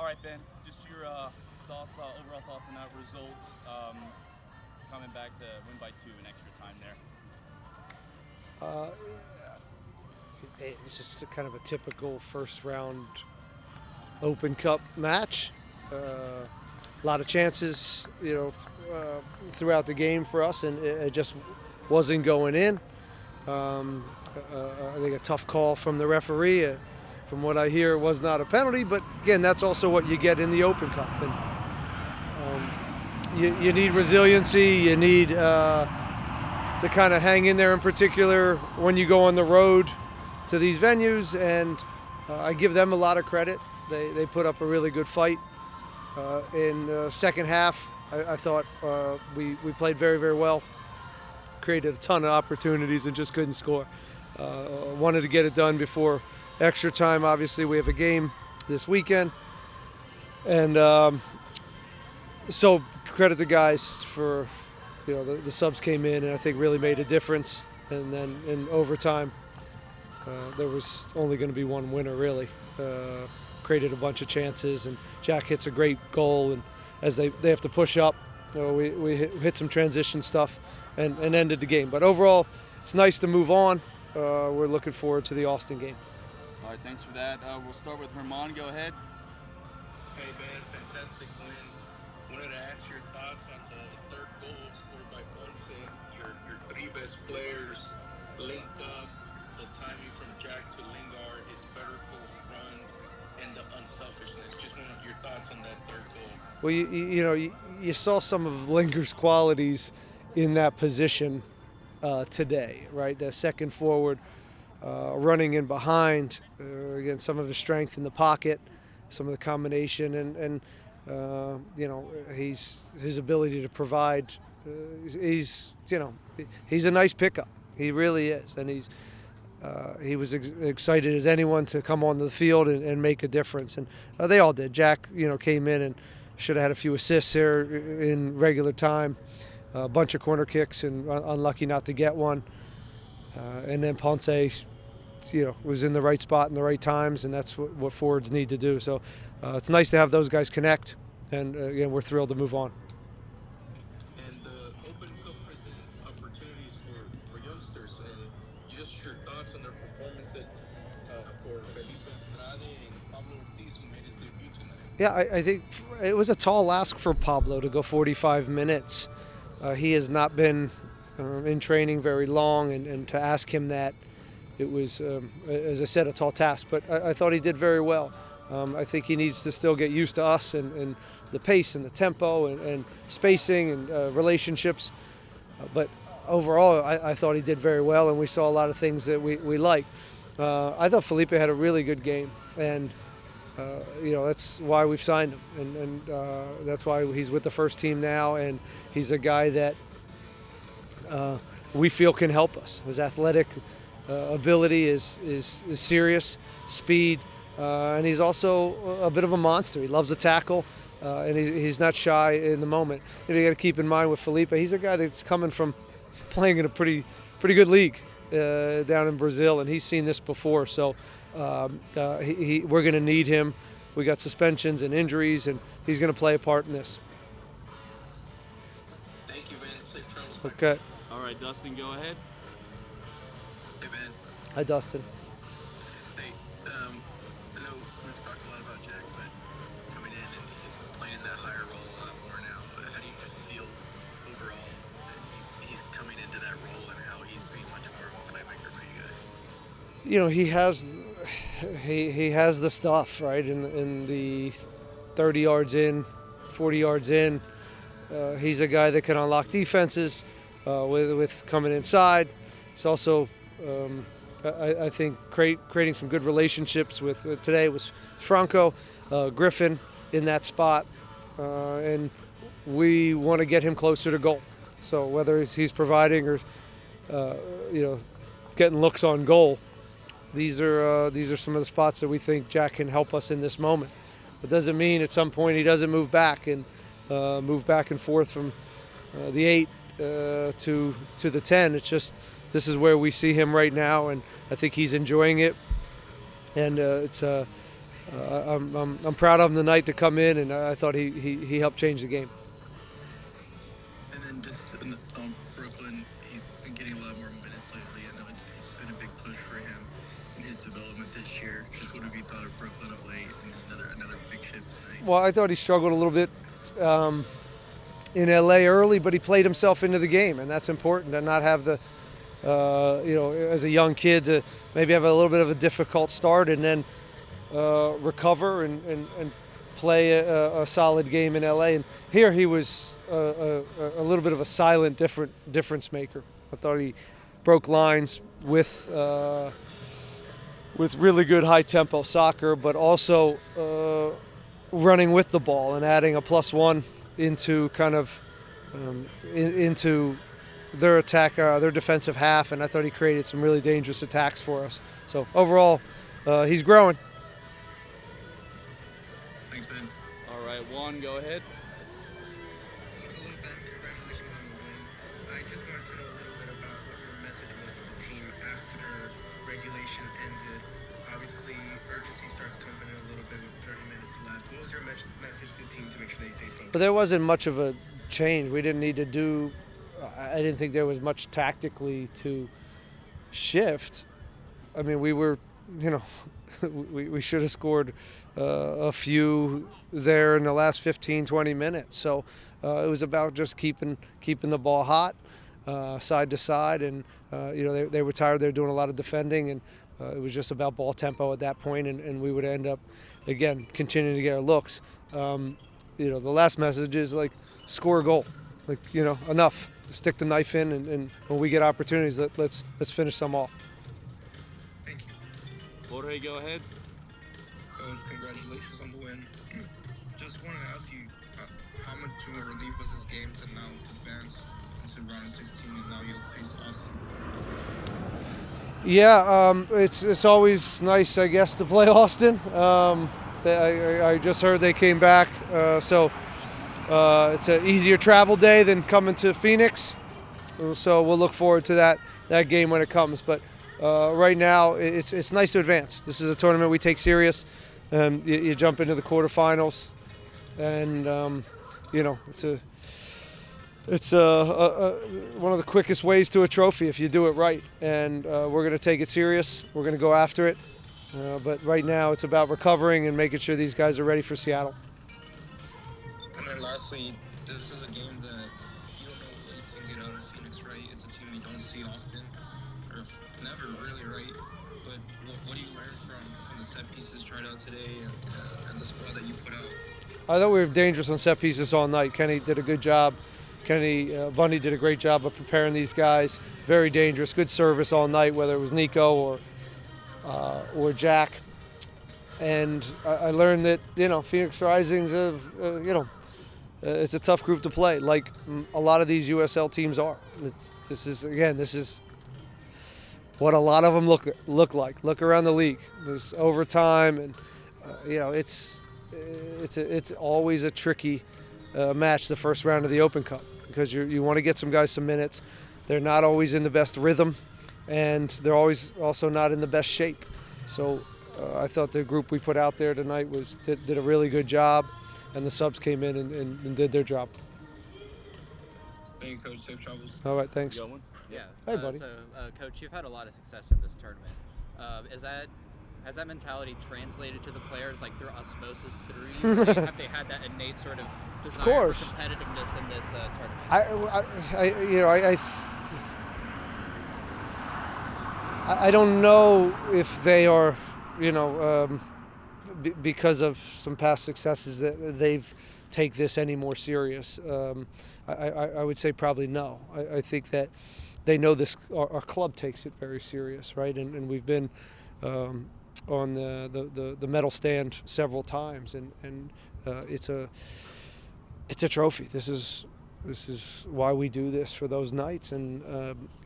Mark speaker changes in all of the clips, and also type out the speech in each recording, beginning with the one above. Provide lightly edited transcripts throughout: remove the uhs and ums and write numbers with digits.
Speaker 1: All right, Ben, just your thoughts, overall thoughts on that result, coming back to win by 2 in extra time there.
Speaker 2: It's just kind of a typical first round Open Cup match. A lot of chances, throughout the game for us, and it just wasn't going in. I think a tough call from the referee. From what I hear, it was not a penalty, but again, that's also what you get in the Open Cup. And you need resiliency. You need to kind of hang in there, in particular when you go on the road to these venues. And I give them a lot of credit. They put up a really good fight. In the second half, I thought we played very, very well. Created a ton of opportunities and just couldn't score. Wanted to get it done before extra time. Obviously, we have a game this weekend. And so credit the guys for, the subs came in and I think really made a difference. And then in overtime, there was only going to be one winner, really. Created a bunch of chances, and Jack hits a great goal. And as they have to push up, we hit some transition stuff and ended the game. But overall, it's nice to move on. We're looking forward to the Austin game.
Speaker 1: All right, thanks for that. We'll start with Herman. Go ahead.
Speaker 3: Hey, man, fantastic win. Wanted to ask your thoughts on the third goal scored by Olsen. Your three best players linked up. The timing from Jack to Lingard, his vertical runs, and the unselfishness. Just want your thoughts on that third goal.
Speaker 2: Well, you saw some of Linger's qualities in that position today, right? The second forward, running in behind, again, some of his strength in the pocket, some of the combination, and his ability to provide. He's a nice pickup. He really is, and he was excited as anyone to come onto the field and make a difference, and they all did. Jack, came in and should have had a few assists here in regular time. A bunch of corner kicks and unlucky not to get one. And then Ponce, was in the right spot in the right times, and that's what forwards need to do. So it's nice to have those guys connect, and again, we're thrilled to move on.
Speaker 3: And the Open Cup presents opportunities for youngsters, and just your thoughts on their performances for Felipe Andrade and Pablo Ortiz, who made his debut tonight.
Speaker 2: Yeah, I think it was a tall ask for Pablo to go 45 minutes. He has not been in training very long, and to ask him that, it was, as I said, a tall task. But I thought he did very well. I think he needs to still get used to us and the pace and the tempo and spacing and relationships. But overall, I thought he did very well, and we saw a lot of things that we like. I thought Felipe had a really good game, and that's why we've signed him, and that's why he's with the first team now, and he's a guy that we feel can help us. His athletic ability is serious, speed, and he's also a bit of a monster. He loves a tackle, and he's not shy in the moment. You got to keep in mind with Felipe, he's a guy that's coming from playing in a pretty good league down in Brazil, and he's seen this before. So we're going to need him. We got suspensions and injuries, and he's going to play a part in this.
Speaker 3: Thank you, man. Safe travels.
Speaker 2: Okay.
Speaker 1: All right, Dustin, go ahead.
Speaker 3: Hey, man.
Speaker 2: Hi, Dustin.
Speaker 3: Hey, I know we've talked a lot about Jack, but coming in and he's playing in that higher role a lot more now. How do you just feel overall he's coming into that role and how he's being much more of a playmaker for you guys?
Speaker 2: He has the stuff, right? In the 30 yards in, 40 yards in, he's a guy that can unlock defenses with coming inside. He's also, I think, creating some good relationships with today was Franco, Griffin in that spot, and we want to get him closer to goal. So whether he's providing or getting looks on goal, these are some of the spots that we think Jack can help us in this moment. It doesn't mean at some point he doesn't move back and forth from the 8 to the 10. It's just this is where we see him right now, and I think he's enjoying it. And it's I'm proud of him tonight to come in, and I thought he helped change the game.
Speaker 3: And then just Brooklyn, he's been getting a lot more minutes lately. I know it's been a big push for him in his development this year. Just what have you thought of Brooklyn of late, and another big shift tonight?
Speaker 2: Well, I thought he struggled a little bit in LA early, but he played himself into the game, and that's important to not have the, as a young kid, to maybe have a little bit of a difficult start and then recover and play a solid game in LA. And here he was a little bit of a silent difference maker. I thought he broke lines with really good high tempo soccer, but also running with the ball and adding a +1 into kind of into their attack, their defensive half, and I thought he created some really dangerous attacks for us. So overall, he's growing.
Speaker 3: Thanks, Ben.
Speaker 1: All right, Juan, go ahead.
Speaker 3: Hello, Ben. Congratulations on the win. I just wanted to know a little bit about what your message was to the team after regulation ended. Obviously, urgency starts coming in a little bit with 30 minutes left. What was your message to the team to make sure they stay focused?
Speaker 2: But there wasn't much of a change. We didn't need to do. I didn't think there was much tactically to shift. I mean, we were, we should have scored a few there in the last 15, 20 minutes. So it was about just keeping the ball hot, side to side, and they were tired. They were doing a lot of defending, and it was just about ball tempo at that point, and we would end up again continuing to get our looks. The last message is like score a goal, enough. Stick the knife in, and when we get opportunities, let's finish some off.
Speaker 3: Thank you.
Speaker 1: Jorge, go ahead.
Speaker 3: Coach, congratulations on the win. Just wanted to ask you, how much of a relief was this game to now advance into round of 16, and now you'll face Olsen?
Speaker 2: Yeah, it's always nice, I guess, to play Austin. I just heard they came back, so it's an easier travel day than coming to Phoenix. So we'll look forward to that game when it comes. But right now, it's nice to advance. This is a tournament we take serious. You jump into the quarterfinals, and it's one of the quickest ways to a trophy if you do it right. And we're going to take it serious. We're going to go after it. But right now, it's about recovering and making sure these guys are ready for Seattle.
Speaker 3: And then lastly, this is a game that you don't know what you can get out of Phoenix, right? It's a team you don't see often, or never really, right? But what do you learn from the set pieces tried out today and the squad that you put out?
Speaker 2: I thought we were dangerous on set pieces all night. Kenny did a good job. Bundy did a great job of preparing these guys. Very dangerous. Good service all night, whether it was Nico or Jack. And I learned that, Phoenix Rising's it's a tough group to play, like a lot of these USL teams are. This is what a lot of them look like. Look around the league. There's overtime, and it's always a tricky match, the first round of the Open Cup, because you want to get some guys some minutes. They're not always in the best rhythm, and they're always also not in the best shape. So I thought the group we put out there tonight did a really good job, and the subs came in and did their job.
Speaker 3: Thank you, Coach. Safe travels.
Speaker 2: All right, thanks.
Speaker 4: Yeah.
Speaker 2: Hey, buddy.
Speaker 4: Coach, you've had a lot of success in this tournament. Has that mentality translated to the players, like through osmosis through you? Have they had that innate sort of desire for competitiveness in this tournament?
Speaker 2: I don't know if they are, because of some past successes that they've take this any more serious. I would say probably no. I think that they know this. Our club takes it very serious, right? And we've been on the medal stand several times, and it's a trophy. This is why we do this, for those nights, and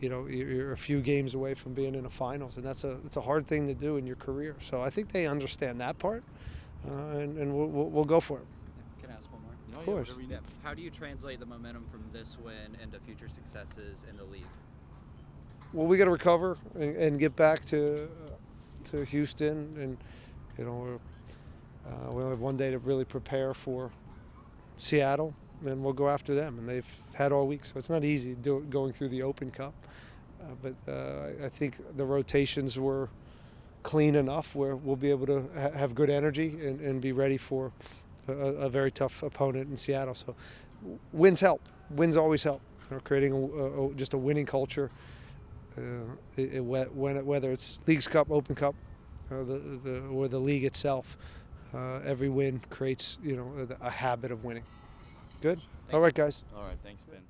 Speaker 2: you're a few games away from being in a finals, and it's a hard thing to do in your career. So I think they understand that part, and we'll go for it.
Speaker 4: Can I ask one more?
Speaker 2: Of course.
Speaker 4: Yeah. How do you translate the momentum from this win into future successes in the league?
Speaker 2: Well, we got to recover and get back to Houston, and We only have one day to really prepare for Seattle, and we'll go after them. And they've had all week, so it's not easy going through the Open Cup. But I think the rotations were clean enough where we'll be able to have good energy and be ready for a very tough opponent in Seattle. So wins help. Wins always help. Creating just a winning culture, whether it's Leagues Cup, Open Cup, or the league itself. Every win creates a habit of winning. Good. All right, guys.
Speaker 1: All right, thanks, Ben.